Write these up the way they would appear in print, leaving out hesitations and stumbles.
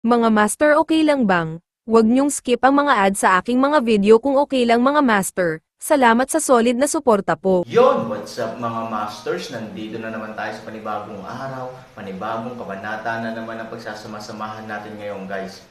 Mga master, okay lang bang? Huwag niyong skip ang mga ads sa aking mga video kung okay lang mga master. Salamat sa solid na suporta po. Yon, what's up mga masters? Nandito na naman tayo sa panibagong araw, panibagong kabanata na naman ang pagsasama-samahan natin ngayon guys.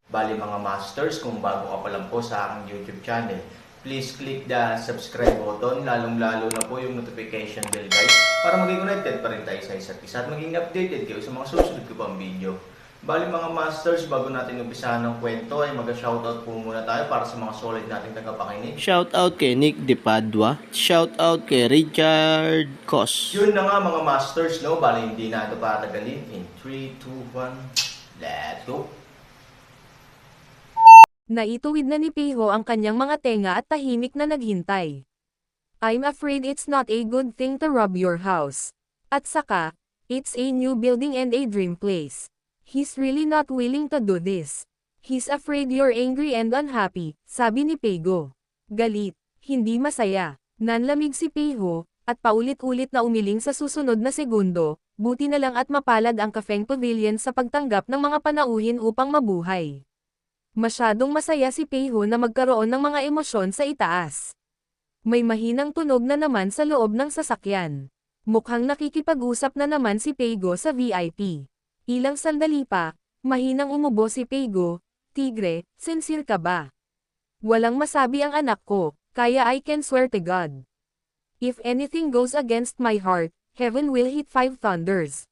Bali mga masters, kung bago ka pa lang po sa aking YouTube channel, please click the subscribe button, lalong-lalo na po yung notification bell guys, para maging connected pa rin tayo sa isa't isa at maging updated kayo sa mga susunod ko pang video. Bali mga masters, bago natin umpisahan ng kwento ay mag-shoutout po muna tayo para sa mga solid nating tagapakinig. Shoutout kay Nick De Padua. Shoutout kay Richard Cos. Yun na nga mga masters, no? Bali hindi na ito patagalin. In 3, 2, 1, let's go! Naituwid na ni Piho ang kanyang mga tenga at tahimik na naghintay. I'm afraid it's not a good thing to rob your house. At saka, it's a new building and a dream place. He's really not willing to do this. He's afraid you're angry and unhappy, sabi ni Pego. Galit, hindi masaya. Nanlamig si Piho, at paulit-ulit na umiling sa susunod na segundo, buti na lang at mapalad ang Kafeng Pavilion sa pagtanggap ng mga panauhin upang mabuhay. Masyadong masaya si Piho na magkaroon ng mga emosyon sa itaas. May mahinang tunog na naman sa loob ng sasakyan. Mukhang nakikipag-usap na naman si Pego sa VIP. Ilang sandali pa, mahinang umubo si Pego. Tigre, sincere ka ba? Walang masabi ang anak ko, kaya I can swear to God. If anything goes against my heart, heaven will hit 5 thunders.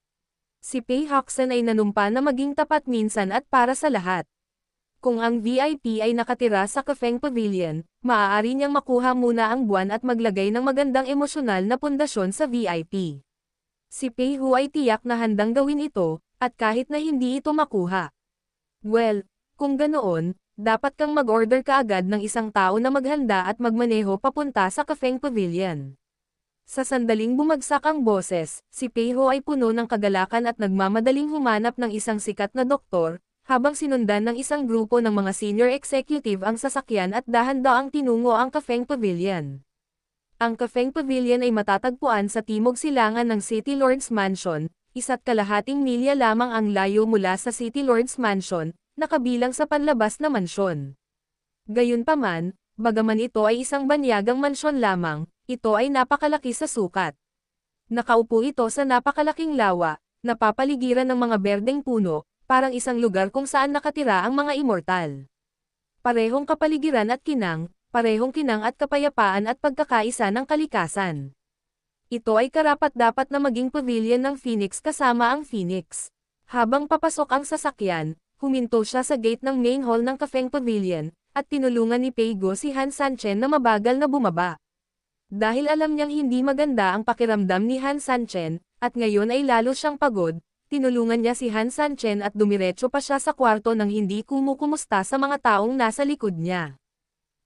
Si Pei Hoxan ay nanumpa na maging tapat minsan at para sa lahat. Kung ang VIP ay nakatira sa Kafeng Pavilion, maaari niyang makuha muna ang buwan at maglagay ng magandang emosyonal na pundasyon sa VIP. Si Pei Hu ay tiyak na handang gawin ito, at kahit na hindi ito makuha. Well, kung ganoon, dapat kang mag-order kaagad ng isang tao na maghanda at magmaneho papunta sa Kafeng Pavilion. Sa sandaling bumagsak ang boses, si Pei Hu ay puno ng kagalakan at nagmamadaling humanap ng isang sikat na doktor, habang sinundan ng isang grupo ng mga senior executive ang sasakyan at dahan-daang tinungo ang Kafeng Pavilion. Ang Kafeng Pavilion ay matatagpuan sa timog silangan ng City Lord's Mansion, 1.5 milya lamang ang layo mula sa City Lord's Mansion, na kabilang sa panlabas na mansyon. Gayunpaman, bagaman ito ay isang banyagang mansyon lamang, ito ay napakalaki sa sukat. Nakaupo ito sa napakalaking lawa, napapaligiran ng mga berdeng puno, parang isang lugar kung saan nakatira ang mga immortal. Parehong kapaligiran at kinang, parehong kinang at kapayapaan at pagkakaisa ng kalikasan. Ito ay karapat-dapat na maging pavilion ng Phoenix kasama ang Phoenix. Habang papasok ang sasakyan, huminto siya sa gate ng main hall ng Kafeng Pavilion, at tinulungan ni Pego si Han Sanchen na mabagal na bumaba. Dahil alam niyang hindi maganda ang pakiramdam ni Han Sanchen, at ngayon ay lalo siyang pagod, tinulungan niya si Han Sanchen at dumiretso pa siya sa kwarto nang hindi kumukumusta sa mga taong nasa likod niya.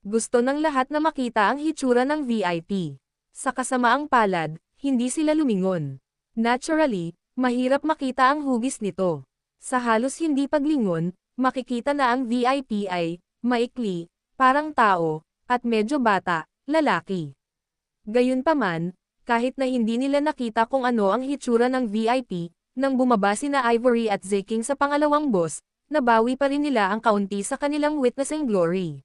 Gusto ng lahat na makita ang hitsura ng VIP. Sa kasamaang palad, hindi sila lumingon. Naturally, mahirap makita ang hugis nito. Sa halos hindi paglingon, makikita na ang VIP ay maikli, parang tao, at medyo bata, lalaki. Gayunpaman, kahit na hindi nila nakita kung ano ang hitsura ng VIP, nang bumaba sina Ivory at Zeking sa pangalawang boss, nabawi pa rin nila ang kaunti sa kanilang witnessing glory.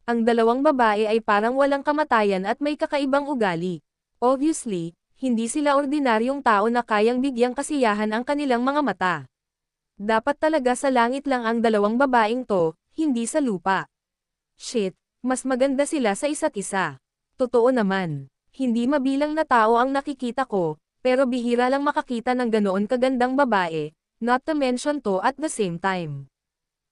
Ang dalawang babae ay parang walang kamatayan at may kakaibang ugali. Obviously, hindi sila ordinaryong tao na kayang bigyang kasiyahan ang kanilang mga mata. Dapat talaga sa langit lang ang dalawang babaeng to, hindi sa lupa. Shit, mas maganda sila sa isa't isa. Totoo naman, hindi mabilang na tao ang nakikita ko, pero bihira lang makakita ng ganoon kagandang babae, not to mention to at the same time.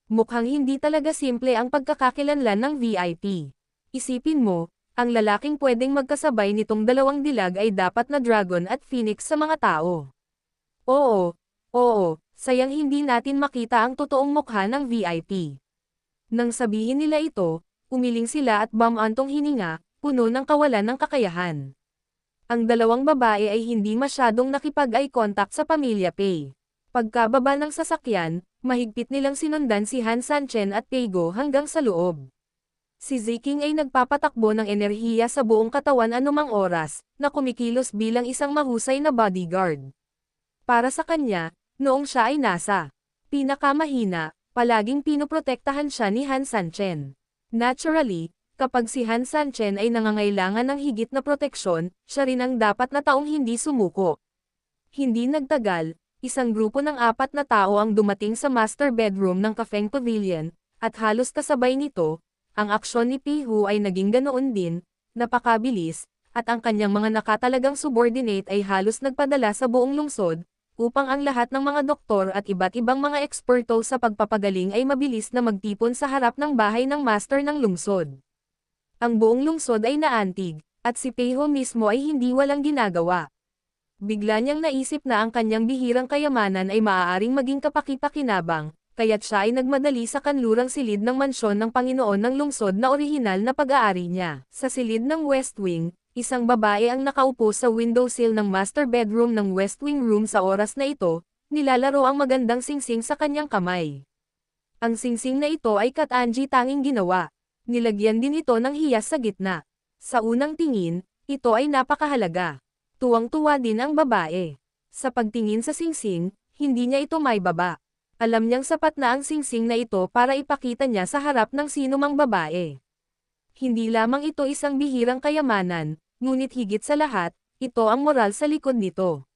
Mukhang hindi talaga simple ang pagkakakilanlan ng VIP. Isipin mo, ang lalaking pwedeng magkasabay nitong dalawang dilag ay dapat na dragon at phoenix sa mga tao. Oo, sayang hindi natin makita ang totoong mukha ng VIP. Nang sabihin nila ito, umiling sila at bumantong hininga, puno ng kawalan ng kakayahan. Ang dalawang babae ay hindi masyadong nakipag-eye contact sa pamilya Pei. Pagkababa ng sasakyan, mahigpit nilang sinundan si Han Sanchen at Pego hanggang sa loob. Si Ziking ay nagpapatakbo ng enerhiya sa buong katawan anumang oras, na kumikilos bilang isang mahusay na bodyguard. Para sa kanya, noong siya ay nasa pinakamahina, palaging pinoprotektahan siya ni Han Sanchen. Naturally, kapag si Han Sanchen ay nangangailangan ng higit na proteksyon, siya rin ang dapat na taong hindi sumuko. Hindi nagtagal, isang grupo ng 4 na tao ang dumating sa master bedroom ng Kafeng Pavilion, at halos kasabay nito, ang aksyon ni Pihu ay naging ganoon din, napakabilis, at ang kanyang mga nakatalagang subordinate ay halos nagpadala sa buong lungsod, upang ang lahat ng mga doktor at iba't ibang mga eksperto sa pagpapagaling ay mabilis na magtipon sa harap ng bahay ng master ng lungsod. Ang buong lungsod ay naantig, at si Pihu mismo ay hindi walang ginagawa. Bigla niyang naisip na ang kanyang bihirang kayamanan ay maaaring maging kapaki-pakinabang, kaya't siya ay nagmadali sa kanlurang silid ng mansyon ng Panginoon ng lungsod na orihinal na pag-aari niya. Sa silid ng West Wing, isang babae ang nakaupo sa windowsill ng master bedroom ng West Wing room sa oras na ito, nilalaro ang magandang singsing sa kanyang kamay. Ang singsing na ito ay Kat-Anji tanging ginawa. Nilagyan din ito ng hiyas sa gitna. Sa unang tingin, ito ay napakahalaga. Tuwang-tuwa din ang babae. Sa pagtingin sa singsing, hindi niya ito may baba. Alam niyang sapat na ang singsing na ito para ipakita niya sa harap ng sinumang babae. Hindi lamang ito isang bihirang kayamanan, ngunit higit sa lahat, ito ang moral sa likod nito.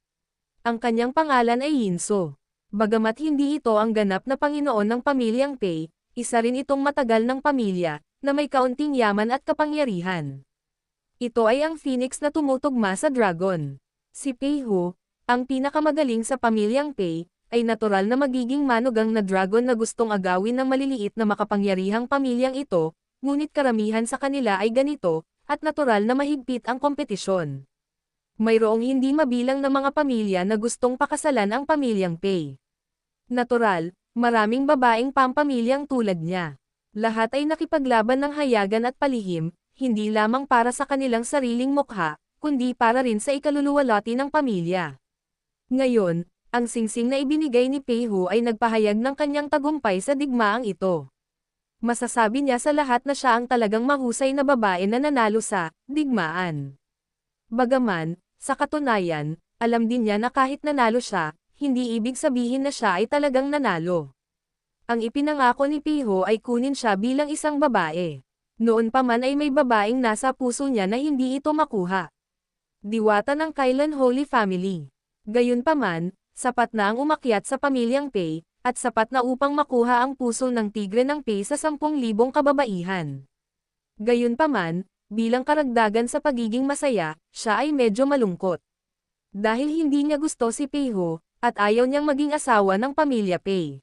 Ang kanyang pangalan ay Yinso. Bagamat hindi ito ang ganap na Panginoon ng pamilyang Pei, isa rin itong matagal ng pamilya, na may kaunting yaman at kapangyarihan. Ito ay ang phoenix na tumutugma sa dragon. Si Peihu, ang pinakamagaling sa pamilyang Pei, ay natural na magiging manugang na dragon na gustong agawin ng maliliit na makapangyarihang pamilyang ito, ngunit karamihan sa kanila ay ganito, at natural na mahigpit ang kompetisyon. Mayroong hindi mabilang na mga pamilya na gustong pakasalan ang pamilyang Pei. Natural, maraming babaeng pampamilyang tulad niya. Lahat ay nakipaglaban ng hayagan at palihim, hindi lamang para sa kanilang sariling mukha, kundi para rin sa ikaluluwalhati ng pamilya. Ngayon, ang singsing na ibinigay ni Peihu ay nagpahayag ng kanyang tagumpay sa digmaang ito. Masasabi niya sa lahat na siya ang talagang mahusay na babae na nanalo sa digmaan. Bagaman, sa katunayan, alam din niya na kahit nanalo siya, hindi ibig sabihin na siya ay talagang nanalo. Ang ipinangako ni Peihu ay kunin siya bilang isang babae. Noon pa man ay may babaeng nasa puso niya na hindi ito makuha. Diwata ng Kailan Holy Family. Gayunpaman, sapat na ang umakyat sa pamilyang Pei, at sapat na upang makuha ang puso ng tigre ng Pei sa 10,000 kababaihan. Gayunpaman, bilang karagdagan sa pagiging masaya, siya ay medyo malungkot. Dahil hindi niya gusto si Peihu, at ayaw niyang maging asawa ng pamilya Pei.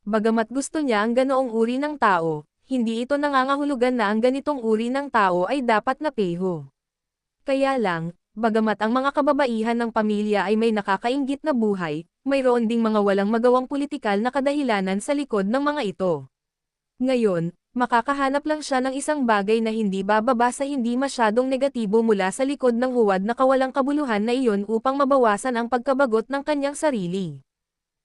Bagamat gusto niya ang ganoong uri ng tao, hindi ito nangangahulugan na ang ganitong uri ng tao ay dapat na Peihu. Kaya lang, bagamat ang mga kababaihan ng pamilya ay may nakakainggit na buhay, mayroon ding mga walang magawang politikal na kadahilanan sa likod ng mga ito. Ngayon, makakahanap lang siya ng isang bagay na hindi bababa sa hindi masyadong negatibo mula sa likod ng huwad na kawalang kabuluhan na iyon upang mabawasan ang pagkabagot ng kanyang sarili.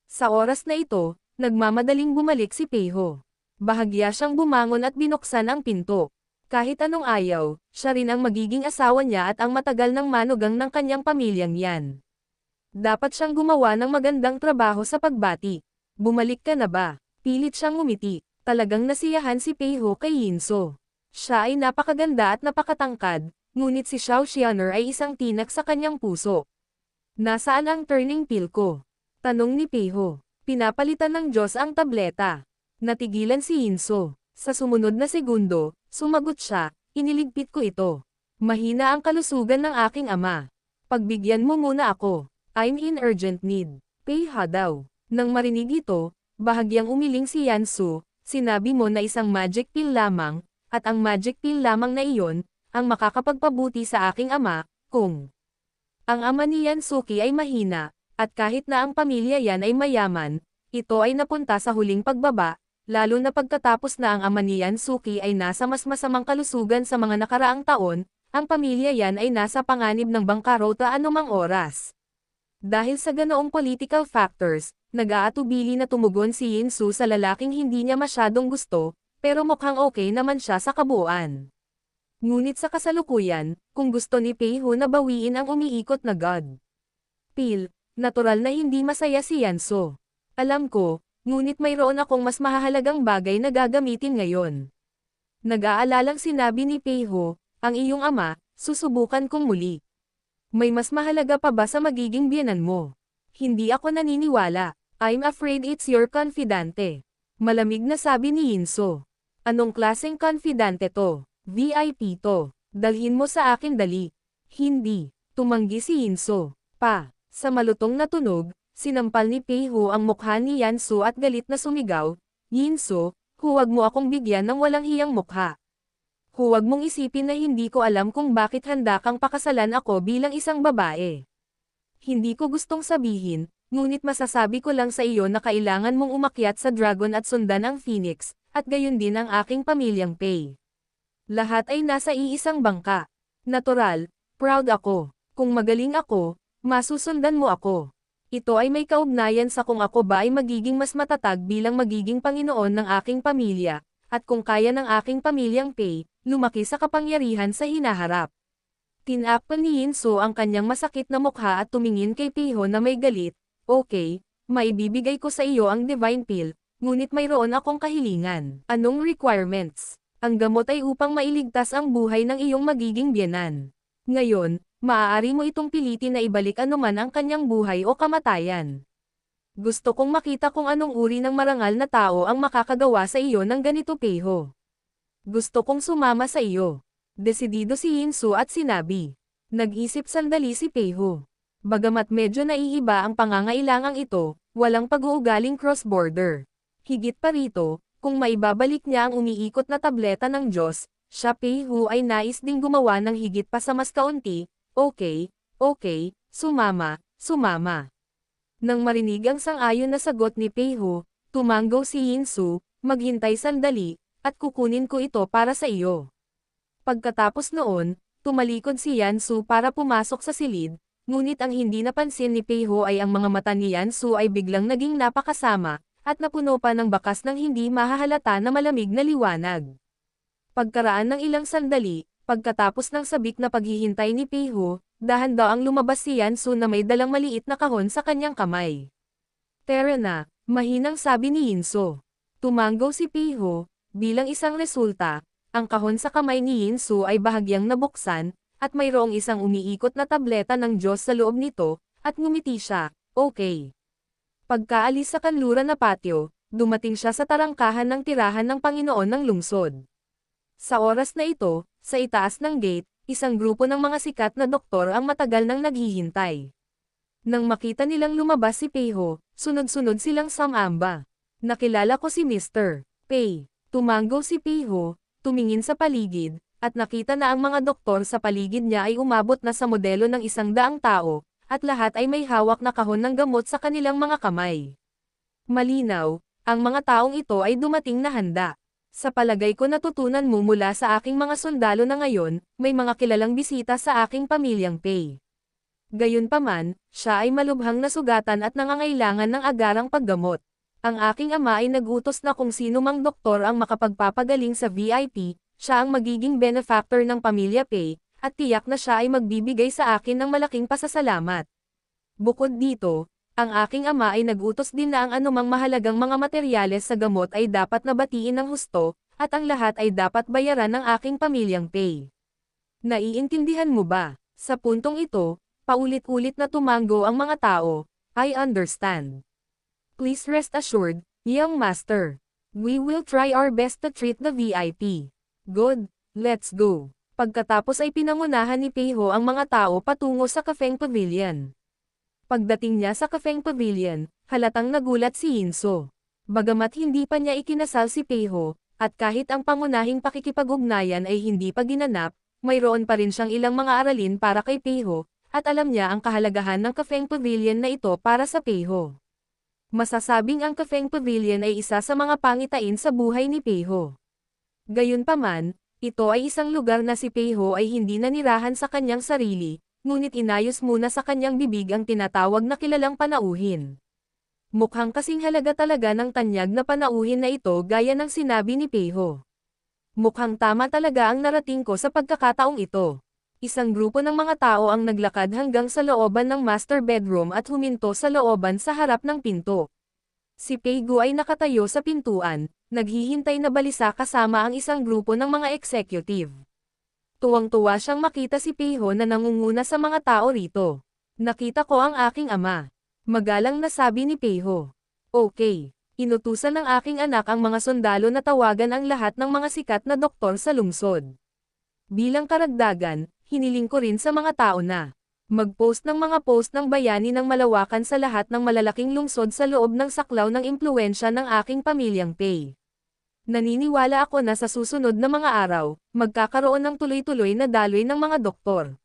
Sa oras na ito, nagmamadaling bumalik si Peihu. Bahagya siyang bumangon at binuksan ang pinto. Kahit anong ayaw, siya rin ang magiging asawa niya at ang matagal ng manugang ng kanyang pamilyang yan. Dapat siyang gumawa ng magandang trabaho sa pagbati. Bumalik ka na ba? Pilit siyang ngumiti. Talagang nasiyahan si Peihu kay Yinso. Siya ay napakaganda at napakatangkad, ngunit si Xiao Xianer ay isang tinak sa kanyang puso. Nasaan ang turning pill ko? Tanong ni Peihu. Pinapalitan ng Diyos ang tableta. Natigilan si Yinso. Sa sumunod na segundo, sumagot siya, iniligpit ko ito. Mahina ang kalusugan ng aking ama. Pagbigyan mo muna ako. I'm in urgent need. Peiha daw. Nang marinig ito, bahagyang umiling si Yansu, sinabi mo na isang magic pill lamang, at ang magic pill lamang na iyon, ang makakapagpabuti sa aking ama, kung ang ama ni Yansuki ay mahina, at kahit na ang pamilya yan ay mayaman, ito ay napunta sa huling pagbaba, lalo na pagkatapos na ang ama ni Yansuki ay nasa mas masamang kalusugan sa mga nakaraang taon, ang pamilya yan ay nasa panganib ng bangkarota anumang oras. Dahil sa ganoong political factors, nag-aatubili na tumugon si Yinsu sa lalaking hindi niya masyadong gusto, pero mukhang okay naman siya sa kabuuan. Ngunit sa kasalukuyan, kung gusto ni Peiho na bawiin ang umiikot na God Pill, natural na hindi masaya si Yanso. Alam ko, ngunit mayroon akong mas mahahalagang bagay na gagamitin ngayon. Nag-aalalang sinabi ni Peiho, ang iyong ama, susubukan kong muli. May mas mahalaga pa ba sa magiging biyenan mo? Hindi ako naniniwala. I'm afraid it's your confidante. Malamig na sabi ni Yinso. Anong klaseng confidante to? VIP to. Dalhin mo sa akin dali. Hindi. Tumanggi si Yinso. Sa malutong na tunog, sinampal ni Peiho ang mukha ni Yanso at galit na sumigaw, Yinso, huwag mo akong bigyan ng walang hiyang mukha. Huwag mong isipin na hindi ko alam kung bakit handa kang pakasalan ako bilang isang babae. Hindi ko gustong sabihin, ngunit masasabi ko lang sa iyo na kailangan mong umakyat sa dragon at sundan ang Phoenix, at gayon din ang aking pamilyang Pei. Lahat ay nasa iisang bangka. Natural, proud ako. Kung magaling ako, masusundan mo ako. Ito ay may kaugnayan sa kung ako ba ay magiging mas matatag bilang magiging Panginoon ng aking pamilya, at kung kaya ng aking pamilyang Pei, lumaki sa kapangyarihan sa hinaharap. Tinakpan ni Yinso ang kanyang masakit na mukha at tumingin kay Peiho na may galit, okay, maibibigay ko sa iyo ang Divine Pill, ngunit mayroon akong kahilingan. Anong requirements? Ang gamot ay upang mailigtas ang buhay ng iyong magiging biyenan. Ngayon, maaari mo itong pilitin na ibalik anuman ang kanyang buhay o kamatayan. Gusto kong makita kung anong uri ng marangal na tao ang makakagawa sa iyo ng ganito Peiho. Gusto kong sumama sa iyo. Desidido si Yinso at sinabi. Nag-isip sandali si Peiho. Bagamat medyo naiiba ang pangangailangang ito, walang pag-uugaling cross-border. Higit pa rito, kung maibabalik niya ang umiikot na tableta ng Diyos, siya Peiho ay nais ding gumawa ng higit pa sa mas kaunti, okay, sumama. Nang marinig ang sang-ayon na sagot ni Peiho, tumanggo si Yinso, maghintay sandali, at kukunin ko ito para sa iyo. Pagkatapos noon, tumalikod si Yansu para pumasok sa silid, ngunit ang hindi napansin ni Peiho ay ang mga mata ni Yansu ay biglang naging napakasama, at napuno pa ng bakas ng hindi mahahalata na malamig na liwanag. Pagkaraan ng ilang sandali, pagkatapos ng sabik na paghihintay ni Peiho, dahan-daang lumabas si Yansu na may dalang maliit na kahon sa kanyang kamay. Tara na, mahinang sabi ni Yinso. Tumanggo si Peiho, bilang isang resulta, ang kahon sa kamay ni Yinso ay bahagyang nabuksan, at mayroong isang umiikot na tableta ng Diyos sa loob nito, at ngumiti siya, okay. Pagkaalis sa kanluran na patio, dumating siya sa tarangkahan ng tirahan ng Panginoon ng lungsod. Sa oras na ito, sa itaas ng gate, isang grupo ng mga sikat na doktor ang matagal nang naghihintay. Nang makita nilang lumabas si Peiho, sunod-sunod silang sumamba. Nakilala ko si Mr. Pei. Tumanggo si Peiho, tumingin sa paligid, at nakita na ang mga doktor sa paligid niya ay umabot na sa modelo ng 100 tao, at lahat ay may hawak na kahon ng gamot sa kanilang mga kamay. Malinaw, ang mga taong ito ay dumating na handa. Sa palagay ko natutunan mo mula sa aking mga sundalo na ngayon, may mga kilalang bisita sa aking pamilyang Pei. Gayunpaman, siya ay malubhang nasugatan at nangangailangan ng agarang paggamot. Ang aking ama ay nagutos na kung sino mang doktor ang makapagpapagaling sa VIP, siya ang magiging benefactor ng pamilya Pei, at tiyak na siya ay magbibigay sa akin ng malaking pasasalamat. Bukod dito, ang aking ama ay nagutos din na ang anumang mahalagang mga materyales sa gamot ay dapat nabatiin ng husto, at ang lahat ay dapat bayaran ng aking pamilyang Pei. Naiintindihan mo ba? Sa puntong ito, paulit-ulit na tumanggo ang mga tao, I understand. Please rest assured, young master. We will try our best to treat the VIP. Good, let's go. Pagkatapos ay pinangunahan ni Peiho ang mga tao patungo sa Cafeng Pavilion. Pagdating niya sa Cafeng Pavilion, halatang nagulat si Yinso. Bagamat hindi pa niya ikinasal si Peiho, at kahit ang pangunahing pakikipag-ugnayan ay hindi pa ginanap, mayroon pa rin siyang ilang mga aralin para kay Peiho, at alam niya ang kahalagahan ng Cafeng Pavilion na ito para sa Peiho. Masasabing ang Cafeng Pavilion ay isa sa mga pangitain sa buhay ni Peiho. Gayunpaman, ito ay isang lugar na si Peiho ay hindi nanirahan sa kanyang sarili, ngunit inayos muna sa kanyang bibig ang tinatawag na kilalang panauhin. Mukhang kasing halaga talaga ng tanyag na panauhin na ito gaya ng sinabi ni Peiho. Mukhang tama talaga ang narating ko sa pagkakataong ito. Isang grupo ng mga tao ang naglakad hanggang sa looban ng master bedroom at huminto sa looban sa harap ng pinto. Si Peigo ay nakatayo sa pintuan, naghihintay na balisa kasama ang isang grupo ng mga executive. Tuwang-tuwa siyang makita si Peiho na nangunguna sa mga tao rito. Nakita ko ang aking ama. Magalang na sabi ni Peiho. Okay. Inutusan ng aking anak ang mga sundalo na tawagan ang lahat ng mga sikat na doktor sa lungsod. Bilang karagdagan, hiniling ko rin sa mga tao na mag-post ng mga post ng bayani ng malawakan sa lahat ng malalaking lungsod sa loob ng saklaw ng impluwensya ng aking pamilyang Pei. Naniniwala ako na sa susunod na mga araw, magkakaroon ng tuloy-tuloy na daloy ng mga doktor.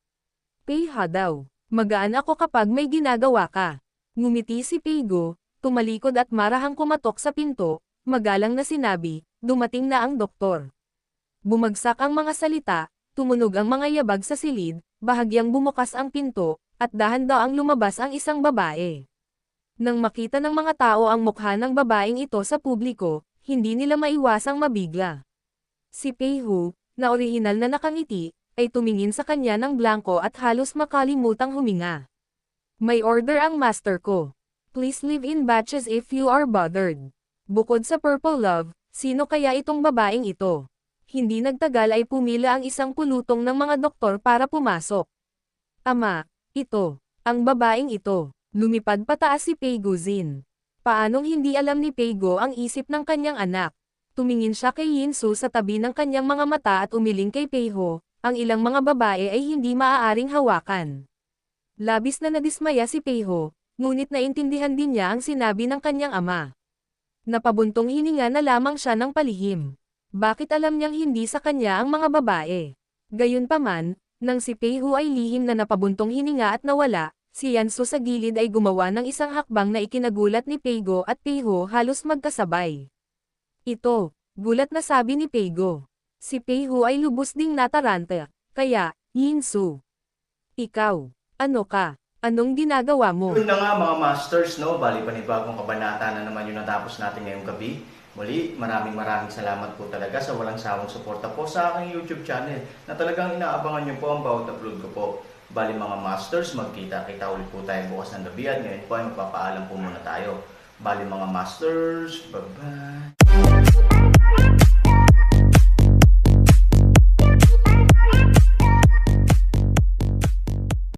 Pei ha daw. Magaan ako kapag may ginagawa ka. Ngumiti si Peigo, tumalikod at marahang kumatok sa pinto, magalang na sinabi, dumating na ang doktor. Bumagsak ang mga salita, tumunog ang mga yabag sa silid, bahagyang bumukas ang pinto, at dahan-daang lumabas ang isang babae. Nang makita ng mga tao ang mukha ng babaeng ito sa publiko, hindi nila maiwasang mabigla. Si Peiho, na orihinal na nakangiti, ay tumingin sa kanya ng blanko at halos makalimutang huminga. May order ang master ko. Please leave in batches if you are bothered. Bukod sa Purple Love, sino kaya itong babaeng ito? Hindi nagtagal ay pumila ang isang pulutong ng mga doktor para pumasok. Ama, ito, ang babaeng ito. Lumipad pataas si Peigo Zin. Paanong hindi alam ni Peigo ang isip ng kanyang anak? Tumingin siya kay Yinsu sa tabi ng kanyang mga mata at umiling kay Peiho, ang ilang mga babae ay hindi maaaring hawakan. Labis na nadismaya si Peiho, ngunit naintindihan din niya ang sinabi ng kanyang ama. Napabuntong hininga na lamang siya ng palihim. Bakit alam niyang hindi sa kanya ang mga babae? Gayunpaman, nang si Peiho ay lihim na napabuntong hininga at nawala, si Yansu sa gilid ay gumawa ng isang hakbang na ikinagulat ni Peigo at Peiho halos magkasabay. Ito, gulat na sabi ni Peigo. Si Peiho ay lubos ding nataranta, kaya, Yinsu. Ikaw, ano ka? Anong ginagawa mo? Yun na nga mga masters, no? Bali panibagong kabanata na naman yung natapos natin ngayong gabi. Muli, maraming salamat po talaga sa walang sawang suporta po sa aking YouTube channel na talagang inaabangan nyo po ang bawat upload ko po. Bali mga masters, magkita-kita ulit po tayo bukas ng gabi at ngayon po ay magpapaalam po muna tayo. Bali mga masters, bye-bye!